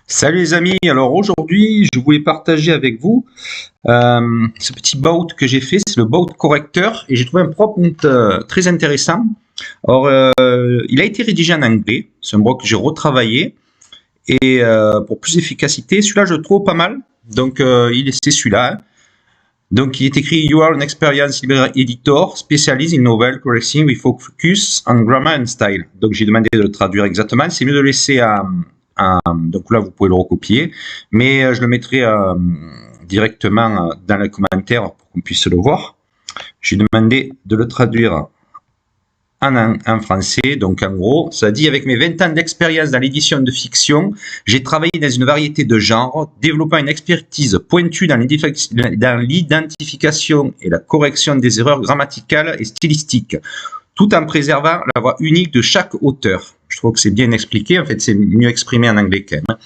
Salut les amis, alors aujourd'hui je voulais partager avec vous ce petit bout que j'ai fait, c'est le bout correcteur et j'ai trouvé un prompt très intéressant. Alors il a été rédigé en anglais, c'est un bout que j'ai retravaillé et pour plus d'efficacité, celui-là je le trouve pas mal, donc c'est celui-là. Hein. Donc il est écrit You are an experienced editor, specialist in novel correcting with focus on grammar and style. Donc j'ai demandé de le traduire exactement, c'est mieux de le laisser donc là, vous pouvez le recopier, mais je le mettrai directement dans les commentaires pour qu'on puisse le voir. J'ai demandé de le traduire en français, donc en gros, ça dit « Avec mes 20 ans d'expérience dans l'édition de fiction, j'ai travaillé dans une variété de genres, développant une expertise pointue dans l'identification et la correction des erreurs grammaticales et stylistiques, tout en préservant la voix unique de chaque auteur. » Je trouve que c'est bien expliqué, en fait c'est mieux exprimé en anglais quand même.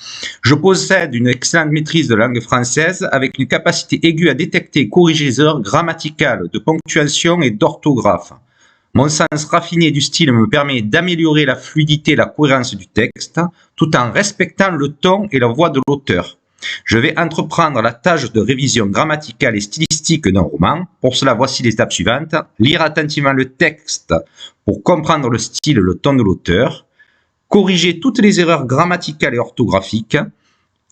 Je possède une excellente maîtrise de langue française avec une capacité aiguë à détecter et corriger les erreurs grammaticales, de ponctuation et d'orthographe. Mon sens raffiné du style me permet d'améliorer la fluidité et la cohérence du texte, tout en respectant le ton et la voix de l'auteur. Je vais entreprendre la tâche de révision grammaticale et stylistique d'un roman. Pour cela, voici les étapes suivantes. Lire attentivement le texte pour comprendre le style et le ton de l'auteur. Corriger toutes les erreurs grammaticales et orthographiques.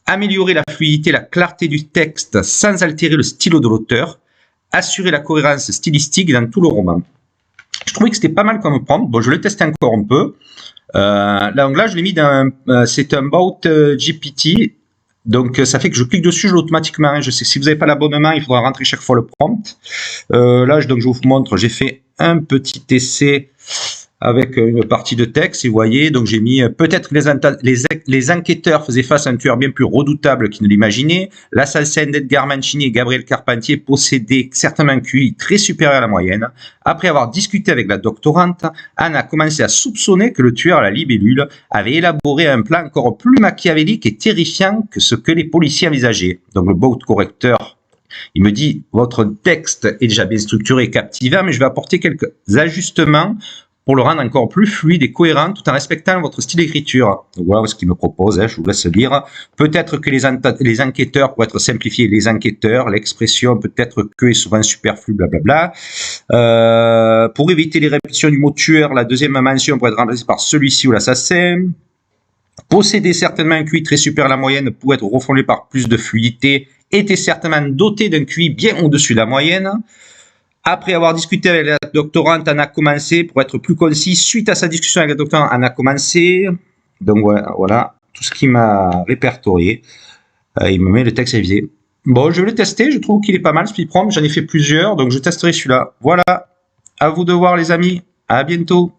Améliorer la fluidité et la clarté du texte sans altérer le stylo de l'auteur. Assurer la cohérence stylistique dans tout le roman. Je trouvais que c'était pas mal comme prompt. Bon, je le teste encore un peu. Donc là, je l'ai mis dans... c'est un Bout GPT. Donc, ça fait que je clique dessus, je l'ai automatiquement. Je sais, si vous n'avez pas l'abonnement, il faudra rentrer chaque fois le prompt. Là, donc, je vous montre, j'ai fait un petit essai avec une partie de texte. Et vous voyez, donc j'ai mis peut-être que les enquêteurs faisaient face à un tueur bien plus redoutable qu'ils ne l'imaginaient. L'assassin d'Edgar Mancini et Gabriel Carpentier possédait certainement un QI très supérieur à la moyenne. Après avoir discuté avec la doctorante, Anne a commencé à soupçonner que le tueur à la libellule avait élaboré un plan encore plus machiavélique et terrifiant que ce que les policiers envisageaient. Donc le bout correcteur, il me dit « Votre texte est déjà bien structuré et captivant, mais je vais apporter quelques ajustements pour le rendre encore plus fluide et cohérent tout en respectant votre style d'écriture. » Donc voilà ce qu'il me propose, hein, je vous laisse lire. Peut-être que les enquêteurs, pour être simplifiés, les enquêteurs, l'expression peut-être que est souvent superflue, blablabla. Pour éviter les répétitions du mot tueur, la deuxième mention pourrait être remplacée par celui-ci ou l'assassin. Posséder certainement un QI très supérieur à la moyenne pour être refondé par plus de fluidité, était certainement doté d'un QI bien au-dessus de la moyenne. Après avoir discuté avec la doctorante, on a commencé, pour être plus concis, suite à sa discussion avec la doctorante, on a commencé. Donc voilà tout ce qu'il m'a répertorié. Il me met le texte révisé. Bon, je vais le tester, je trouve qu'il est pas mal, ce prompt. J'en ai fait plusieurs, donc je testerai celui-là. Voilà, à vous de voir les amis, à bientôt.